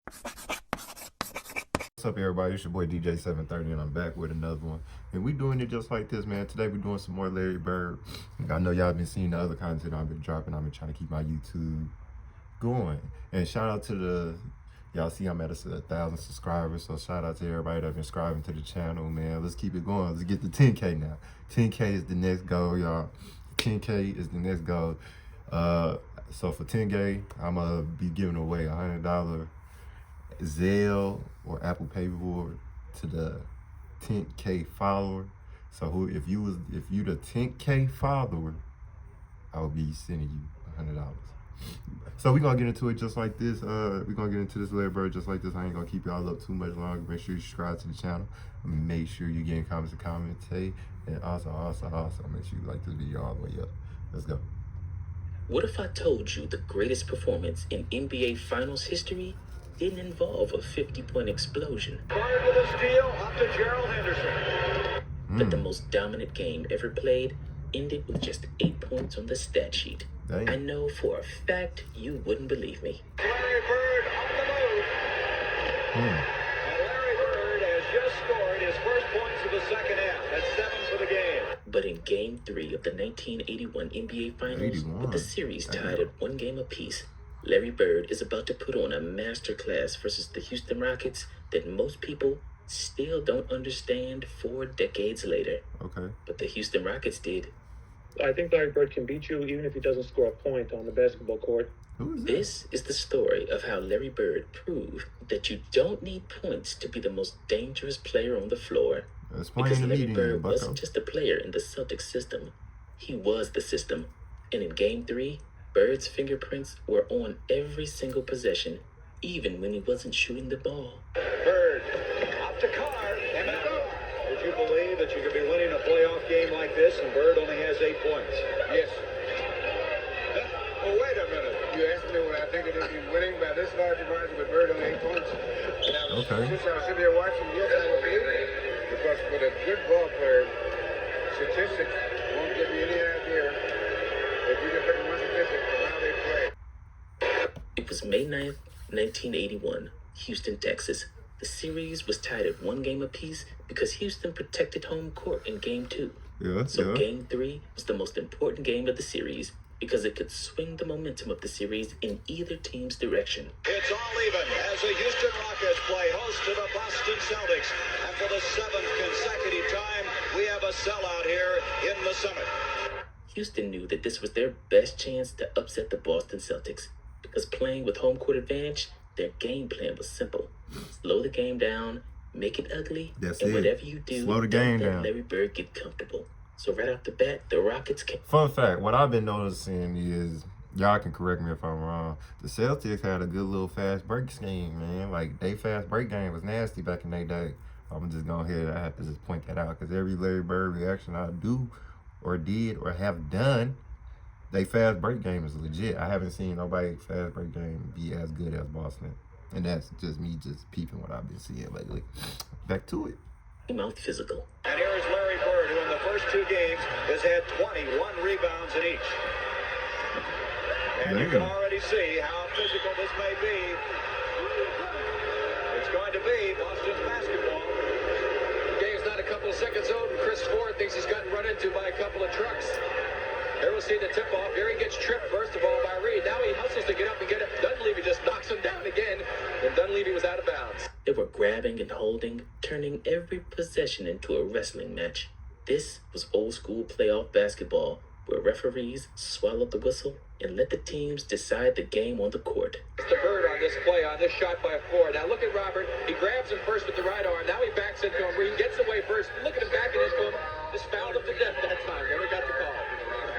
What's up, everybody? It's your boy DJ730, and I'm back with another one. And we doing it just like this, man. Today we're doing some more Larry Bird. I know y'all been seeing the other content I've been dropping. I've been trying to keep my YouTube going. And shout out to y'all see I'm at 1,000 subscribers. So shout out to everybody that's been subscribing to the channel, man. Let's keep it going. Let's get to 10K now. 10K is the next goal, y'all. 10K is the next goal. So for 10K, I'm gonna be giving away $100 Zelle or Apple Pay reward to the 10K follower. So if you the 10K follower, I will be sending you $100. So we're gonna get into it just like this. We're gonna get into this Larry Bird just like this. I ain't gonna keep y'all up too much longer. Make sure you subscribe to the channel. Make sure you get in comments and commentate. And also make sure you like this video all the way up. Let's go. What if I told you the greatest performance in NBA Finals history didn't involve a 50-point explosion, Prior to the steal, up to Gerald Henderson. but the most dominant game ever played ended with just 8 points on the stat sheet? Dang. I know for a fact you wouldn't believe me. Larry Bird on the move. And Larry Bird has just scored his first points of the second half. That's 7 for the game. But in Game 3 of the 1981 NBA Finals, with the series tied at 1 game apiece, Larry Bird is about to put on a masterclass versus the Houston Rockets that most people still don't understand 4 decades later. Okay. But the Houston Rockets did. I think Larry Bird can beat you even if he doesn't score a point on the basketball court. Who is This is the story of how Larry Bird proved that you don't need points to be the most dangerous player on the floor. That's Because Larry Bird wasn't just a player in the Celtics system. He was the system. And in Game 3, Bird's fingerprints were on every single possession, even when he wasn't shooting the ball. Bird up to Carr. And now, would you believe that you could be winning a playoff game like this and Bird only has 8 points? Yes. Oh, wait a minute. You asked me what I think it is winning by this large margin with Bird on 8 points. Now, Okay. since I was sitting here watching, yes, I would believe it. Because with a good ball player, statistics won't give you any idea. If you just look at one statistic of how they play. It was May 9th, 1981, Houston, Texas. The series was tied at 1 game apiece because Houston protected home court in Game 2. So Game 3 was the most important game of the series because it could swing the momentum of the series in either team's direction. It's all even as the Houston Rockets play host to the Boston Celtics. And for the 7th consecutive time, we have a sellout here in the Summit. Houston knew that this was their best chance to upset the Boston Celtics because playing with home court advantage, their game plan was simple. Slow the game down, make it ugly, and whatever you do, Slow the don't game let down. Larry Bird get comfortable. So right off the bat, the Rockets came. Fun fact, what I've been noticing is, y'all can correct me if I'm wrong, the Celtics had a good little fast break scheme, man. Like, they fast break game was nasty back in their day. I'm just going ahead, I have to just point that out, because every Larry Bird reaction I do or did or have done, they fast break game is legit. I haven't seen nobody fast break game be as good as Boston. And that's just me just peeping what I've been seeing lately. Back to it. Out physical. And here is Larry Bird, who in the first 2 games has had 21 rebounds in each. And you can already see how physical this may be. It's going to be Boston's basketball. Game's not a couple of seconds old, and Chris Ford thinks he's gotten run into by a couple of trucks. Here we'll see the tip-off. Here he gets tripped, first of all, by Reed. Now he hustles to get up and get it. Dunleavy just knocks him down again, and Dunleavy was out of bounds. They were grabbing and holding, turning every possession into a wrestling match. This was old-school playoff basketball, where referees swallowed the whistle and let the teams decide the game on the court. Mr. Bird on this play, on this shot by Ford. Now look at Robert. He grabs him first with the right arm. Now he backs into him. Reed gets away first. Look at him backing into him. Just fouled him to death that time. Never got the call.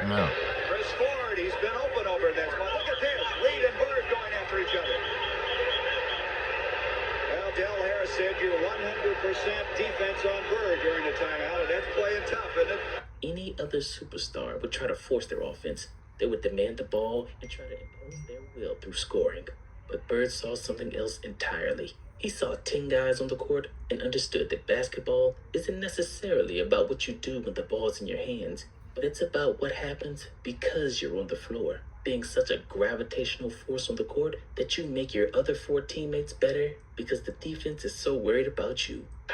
No. Chris Ford, he's been open over this one. Look at this. Reed and Bird going after each other. Well, Del Harris said you're 100% defense on Bird during the timeout, and that's playing tough, isn't it? Any other superstar would try to force their offense. They would demand the ball and try to impose their will through scoring. But Bird saw something else entirely. He saw 10 guys on the court and understood that basketball isn't necessarily about what you do when the ball's in your hands, but it's about what happens because you're on the floor. being such a gravitational force on the court that you make your other 4 teammates better because the defense is so worried about you. A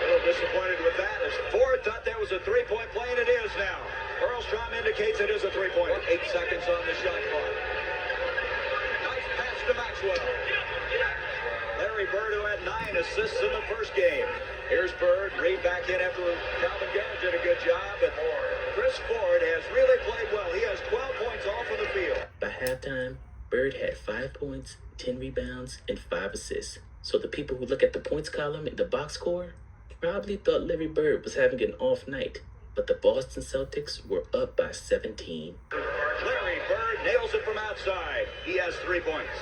little disappointed with that as Ford thought that was a three-point play, and it is now. Earlstrom indicates it is a three-pointer. 8 seconds on the shot clock. Nice pass to Maxwell. Larry Bird, who had 9 assists in the first game. Here's Bird, Reed back in after Calvin Garrett did a good job, but Chris Ford has really played well. He has 12 points off of the field. By halftime, Bird had 5 points, 10 rebounds, and 5 assists. So the people who look at the points column in the box score probably thought Larry Bird was having an off night, but the Boston Celtics were up by 17. Larry Bird nails it from outside. He has 3 points.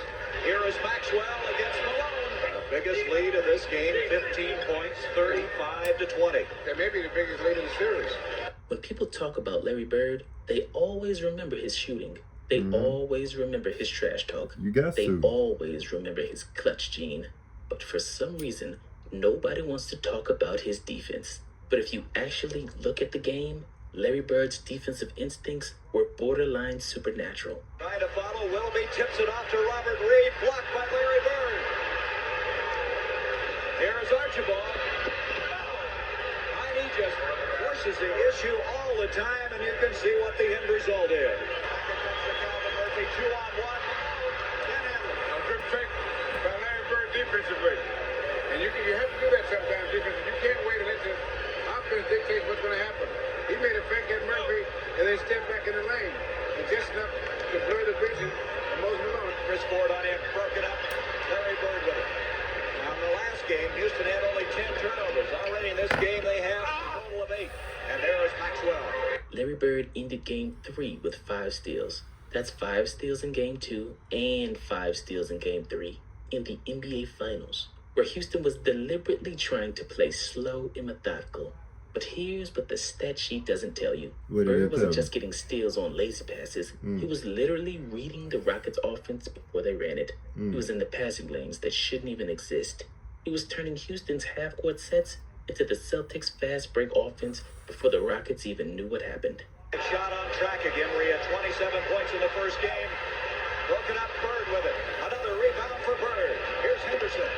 Here is Maxwell against Malone. The biggest lead of this game, 15 points, 35-20. That may be the biggest lead in the series. When people talk about Larry Bird, they always remember his shooting. They always remember his trash talk. They always remember his clutch gene. But for some reason, nobody wants to talk about his defense. But if you actually look at the game, Larry Bird's defensive instincts were borderline supernatural. Trying to follow, Willoughby tips it off to Robert Reed, blocked by Larry Bird. Here is Archibald. He just forces the issue all the time, and you can see what the end result is. Calvin Murphy, 2-on-1. A good fake by Larry Bird defensively. And you have to do that sometimes defensively. You can't wait and let the offense dictate what's going to happen. He made a fake at Murphy and then stepped back in the lane. And just enough to blur the vision of Moses Malone. Chris Ford on him, broke it up. Larry Bird with it. Now in the last game, Houston had only 10 turnovers. Already in this game, they have a total of 8. And there is Maxwell. Larry Bird ended game 3 with 5 steals. That's 5 steals in game 2 and 5 steals in game 3 in the NBA Finals, where Houston was deliberately trying to play slow and methodical. But here's what the stat sheet doesn't tell you. Bird wasn't just getting steals on lazy passes. He was literally reading the Rockets' offense before they ran it. He was in the passing lanes that shouldn't even exist. He was turning Houston's half-court sets into the Celtics' fast break offense before the Rockets even knew what happened. Shot on track again, where he had 27 points in the first game. Broken up, Bird with it. Another rebound for Bird. Here's Henderson.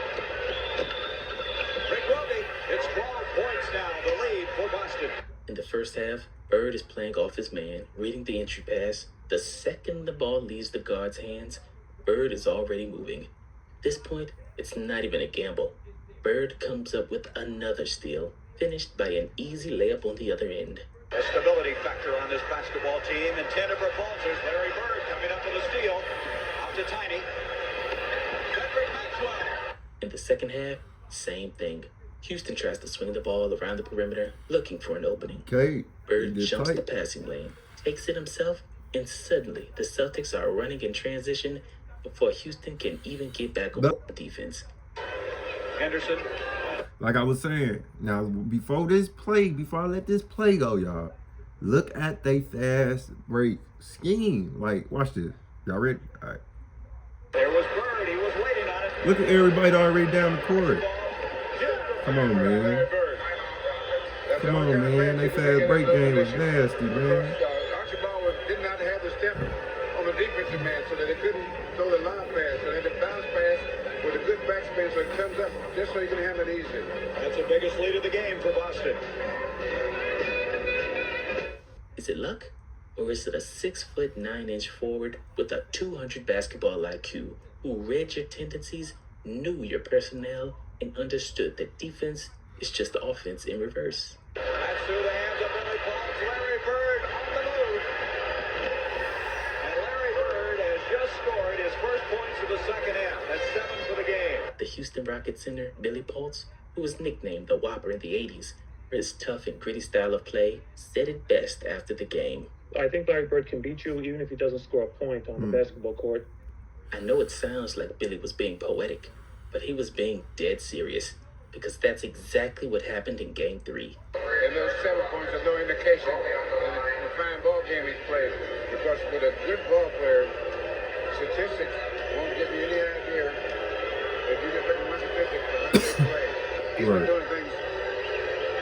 Rick Roby, it's 12 points now, the lead for Boston. In the first half, Bird is playing off his man, reading the entry pass. The second the ball leaves the guard's hands, Bird is already moving. At this point, it's not even a gamble. Bird comes up with another steal, finished by an easy layup on the other end. A stability factor on this basketball team, intended for Paulsers. Larry Bird coming up with a steal. Out to Tiny. Cedric Maxwell. In the second half, same thing. Houston tries to swing the ball around the perimeter, looking for an opening. Bird jumps the passing lane, takes it himself, and suddenly the Celtics are running in transition before Houston can even get back on defense. Henderson. Like I was saying, now before I let this play go, y'all, look at they fast break scheme. Like, watch this. Y'all ready? All right. There was Bird. He was waiting on it. Look at everybody already down the court. Come on, man. Come on, man. They fast break game was nasty, man. Archibald did not have the step on the defensive man, so that they couldn't throw the lob pass. So they had to bounce pass with a good backspace so it comes up just so you can handle it easy. That's the biggest lead of the game for Boston. Is it luck? Or is it a 6'9" forward with a 200 basketball IQ who read your tendencies, knew your personnel, and understood that defense is just offense in reverse? That's through the hands of Billy Pauls. Larry Bird on the move. And Larry Bird has just scored his first points of the second half. That's 7 for the game. The Houston Rockets center, Billy Pauls, who was nicknamed the Whopper in the 80s for his tough and gritty style of play, said it best after the game. I think Larry Bird can beat you even if he doesn't score a point on the basketball court. I know it sounds like Billy was being poetic, but he was being dead serious, because that's exactly what happened in Game 3. And those 7 points are no indication of the fine ball game he's played. Because with a good ball player, statistics won't give you any idea if you just look at one statistic for how they play. He's not doing things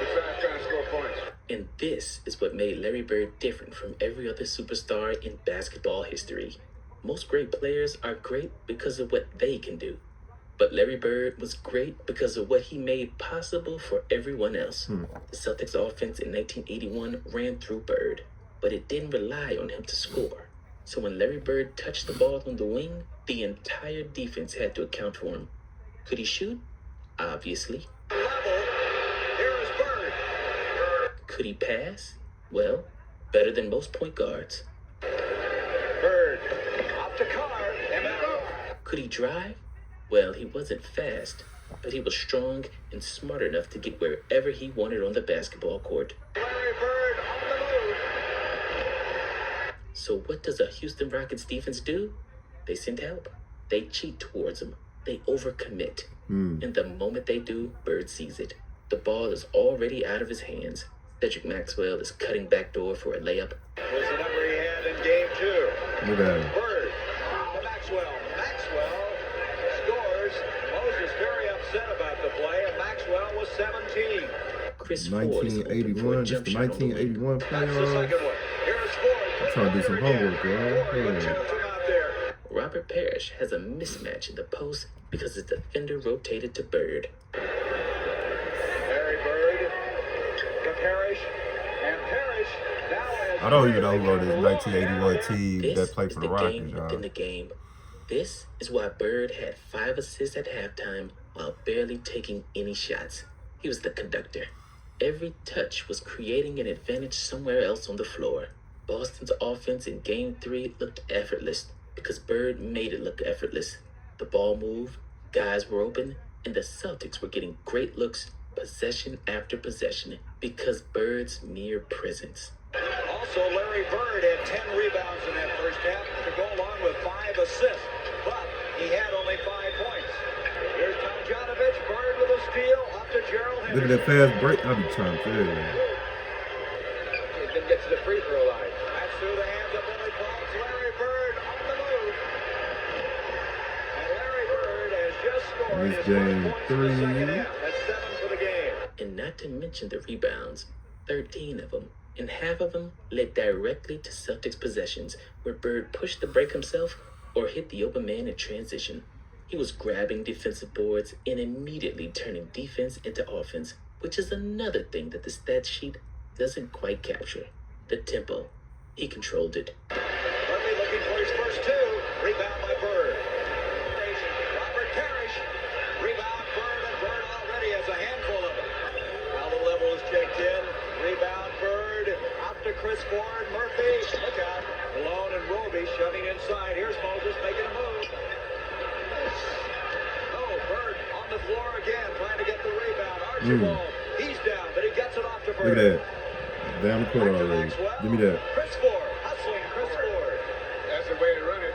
besides trying to score points. And this is what made Larry Bird different from every other superstar in basketball history. Most great players are great because of what they can do. But Larry Bird was great because of what he made possible for everyone else. The Celtics offense in 1981 ran through Bird, but it didn't rely on him to score. So when Larry Bird touched the ball on the wing, the entire defense had to account for him. Could he shoot? Obviously. Level. Here is Bird. Could he pass? Well, better than most point guards. Bird. Up to Carr. And out. Could he drive? Well, he wasn't fast, but he was strong and smart enough to get wherever he wanted on the basketball court. Larry Bird on the move. So what does a Houston Rockets defense do? They send help. They cheat towards him. They overcommit. And the moment they do, Bird sees it. The ball is already out of his hands. Cedric Maxwell is cutting backdoor for a layup. Was the number he had in game 2. Look at that. Bird to Maxwell. Maxwell scores. Moses very upset about the play, and Maxwell was 17. Chris Ford is open for a 1981, just jump the shot on the wing. 1981 That's the playoffs. second one. Here's Ford. I'm trying to do some homework, bro. Ford with 2 from out there. Robert Parrish has a mismatch in the post because his defender rotated to Bird. Larry Bird to Parrish, and Parrish now has... I don't even know who wrote this 1981 team This that played is for the the Rockets, game y'all. within the game. This is why Bird had 5 assists at halftime while barely taking any shots. He was the conductor. Every touch was creating an advantage somewhere else on the floor. Boston's offense in Game 3 looked effortless because Bird made it look effortless. The ball moved, guys were open, and the Celtics were getting great looks possession after possession because Bird's mere presence. Also, Larry Bird had 10 rebounds in that first half to go along with 5 assists, but he had only 5 points. Here's Tomjanovich, Bird with a steal, up to Gerald Look at Henderson. that fast break. I'll be trying to tell you. He didn't get to the free throw line. That's through the hands of Billy Pauls. Larry Bird on the move. And Larry Bird has just scored This his game first points in the second 3. half. That's 7 for the game. And not to mention the rebounds, 13 of them, and half of them led directly to Celtics possessions where Bird pushed the break himself or hit the open man in transition. He was grabbing defensive boards and immediately turning defense into offense, which is another thing that the stat sheet doesn't quite capture. The tempo. He controlled it. Murphy looking for his first 2. Rebound by Bird. Robert Parrish. Rebound Bird, and Bird already has a handful of them. Now the level is checked in. Rebound Bird. Out to Chris Ford. Murphy. Look out. Malone and Roby shoving inside. Here's Moses making a move. Oh, Bird on the floor again, trying to get the rebound. Archibald. He's down, but he gets it off to Bird. Look at that. Down the court Back to already. Maxwell. Give me that. Chris Ford. Hustling Chris Ford. That's the way to run it.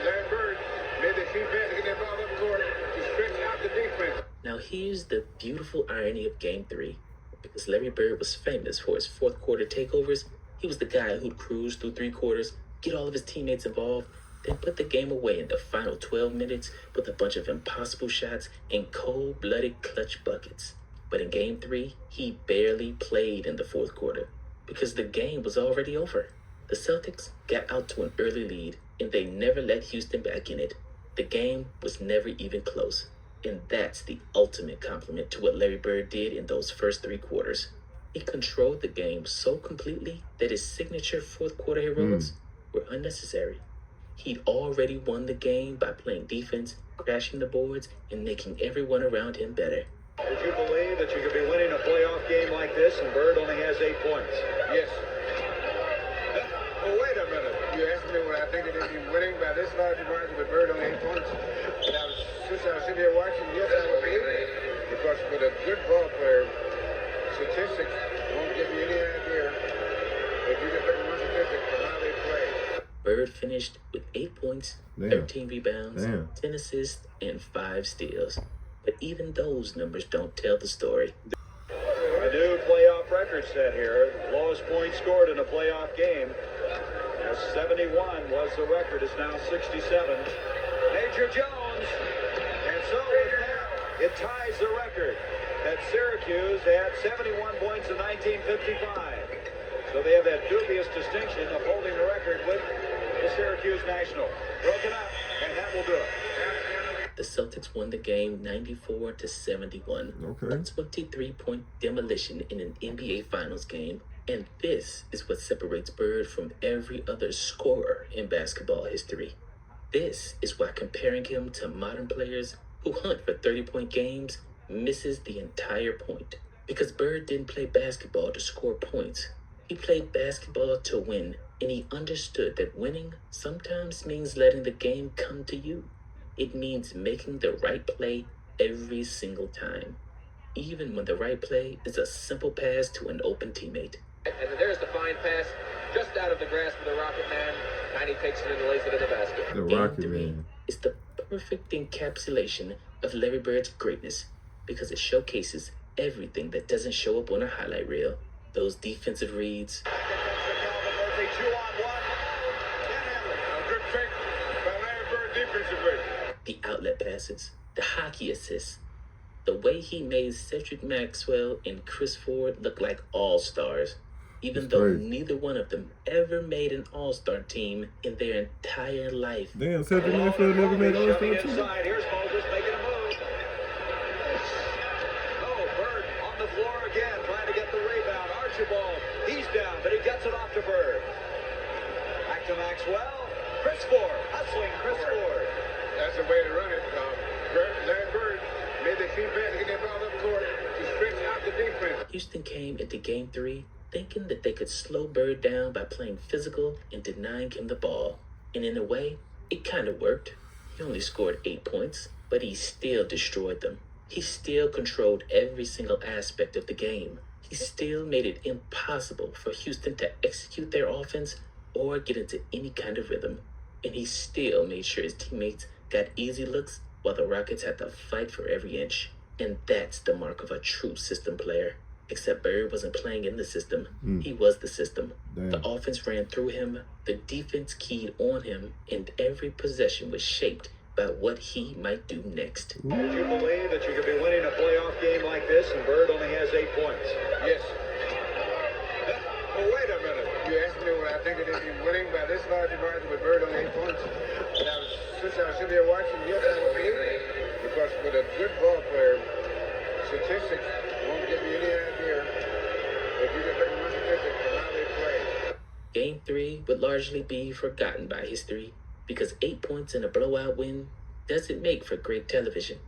Larry Bird made the key pass to get that ball up court to stretch out the defense. Now here's the beautiful irony of Game 3. Because Larry Bird was famous for his fourth quarter takeovers, he was the guy who'd cruise through 3 quarters, get all of his teammates involved, then put the game away in the final 12 minutes with a bunch of impossible shots and cold-blooded clutch buckets. But in Game 3, he barely played in the fourth quarter because the game was already over. The Celtics got out to an early lead, and they never let Houston back in it. The game was never even close. And that's the ultimate compliment to what Larry Bird did in those first 3 quarters. He controlled the game so completely that his signature fourth quarter heroics were unnecessary. He'd already won the game by playing defense, crashing the boards, and making everyone around him better. Would you believe that you could be winning a playoff game like this and Bird only has 8 points? Yes. Oh, wait a minute. You asked me what I think that they'd be winning by this large margin with Bird on 8 points. And since I was sitting here watching, yes, I would believe it. Because with a good ball player, statistics won't give you any idea if you just look at one statistic for how they play. Bird finished with 8 points, 13 rebounds, 10 assists, and 5 steals. But even those numbers don't tell the story. A new playoff record set here. Lowest point scored in a playoff game. As 71 was the record, is now 67. Major Jones. And so with that, It ties the record that Syracuse had 71 points in 1955. So they have that dubious distinction of holding the record with the Syracuse National. Broken up, and that will do it. The Celtics won the game 94-71. Okay. A 23-point demolition in an NBA Finals game. And this is what separates Bird from every other scorer in basketball history. This is why comparing him to modern players who hunt for 30-point games misses the entire point. Because Bird didn't play basketball to score points. He played basketball to win, and he understood that winning sometimes means letting the game come to you. It means making the right play every single time, even when the right play is a simple pass to an open teammate. And there's the fine pass just out of the grasp of the Rocket Man, and he takes it and lays it in the basket. The Game Rocket 3 Man. is the perfect encapsulation of Larry Bird's greatness because it showcases everything that doesn't show up on a highlight reel. Those defensive reads, Calvin Murphy, 2-on-1. A good fake by Larry Bird defensively. the outlet passes, the hockey assists, the way he made Cedric Maxwell and Chris Ford look like all-stars, even That's though crazy. neither one of them ever made an all-star team in their entire life. Damn, Cedric Maxwell never made all Shoving star team. inside. Here's Moses making a move. Oh, Bird on the floor again, trying to get the rebound. Archibald, he's down, but he gets it off to Bird. Back to Maxwell. Chris Ford, hustling Chris Ford. That's the way to run it. Larry Bird made the team pass to get that ball up court to stretch out the defense. Houston came into Game 3 thinking that they could slow Bird down by playing physical and denying him the ball. And in a way, it kind of worked. He only scored 8 points, but he still destroyed them. He still controlled every single aspect of the game. He still made it impossible for Houston to execute their offense or get into any kind of rhythm. And he still made sure his teammates got easy looks while the Rockets had to fight for every inch. And that's the mark of a true system player. Except Bird wasn't playing in the system. He was the system. Damn. The offense ran through him, the defense keyed on him, and every possession was shaped by what he might do next. Would you believe that you could be winning a playoff game like this and Bird only has 8 points? Yes. Oh, wait a minute. You asked me what I think it is in winning by this large a margin with Bird on 8 points. Now, since I was sitting here watching, yes, I would believe it. Because with a good ball player, statistics won't give you any idea if you just look at one statistic from how they play. Game 3 would largely be forgotten by history because 8 points in a blowout win doesn't make for great television.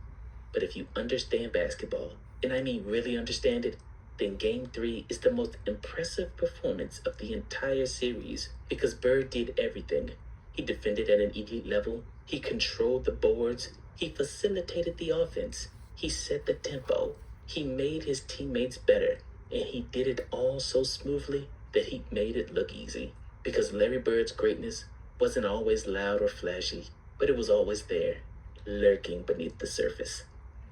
But if you understand basketball, and I mean really understand it, then Game 3 is the most impressive performance of the entire series because Bird did everything. He defended at an elite level, he controlled the boards, he facilitated the offense, he set the tempo, he made his teammates better, and he did it all so smoothly that he made it look easy. Because Larry Bird's greatness wasn't always loud or flashy, but it was always there, lurking beneath the surface,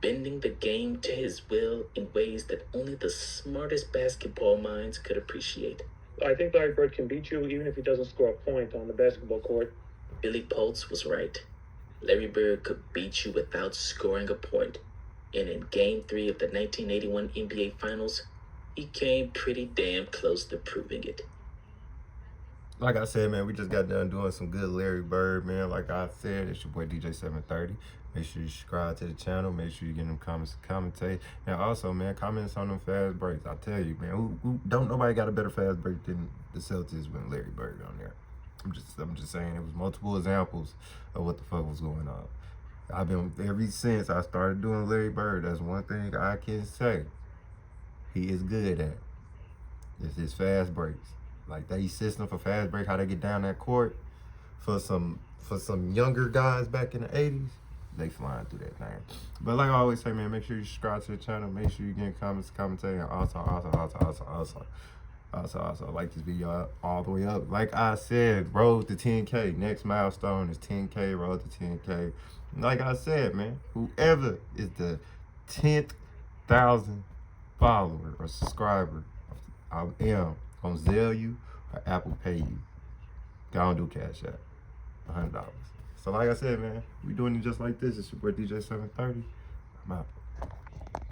bending the game to his will in ways that only the smartest basketball minds could appreciate. I think Larry Bird can beat you even if he doesn't score a point on the basketball court. Billy Pultz was right. Larry Bird could beat you without scoring a point. And in Game 3 of the 1981 NBA Finals, he came pretty damn close to proving it. Like I said, man, we just got done doing some good Larry Bird, man. Like I said, it's your boy DJ730. Make sure you subscribe to the channel. Make sure you get them comments to commentate. And also, man, comments on them fast breaks. I tell you, man, who don't nobody got a better fast break than the Celtics when Larry Bird on there. I'm just saying, it was multiple examples of what the fuck was going on. I've been, ever since I started doing Larry Bird, that's one thing I can say he is good at. It's his fast breaks. Like they system for fast break, how they get down that court for some younger guys back in the 80s, they flying through that thing. But like I always say, man, make sure you subscribe to the channel, make sure you get comments, commentating, and also like this video all the way up. Like I said, road to 10K. Next milestone is 10K, road to 10K. Like I said, man, whoever is the 10,000 follower or subscriber, I am gonna Zelle you or Apple Pay you. Go and do Cash App, $100. So like I said, man, we doing it just like this. It's your boy DJ730. I'm out.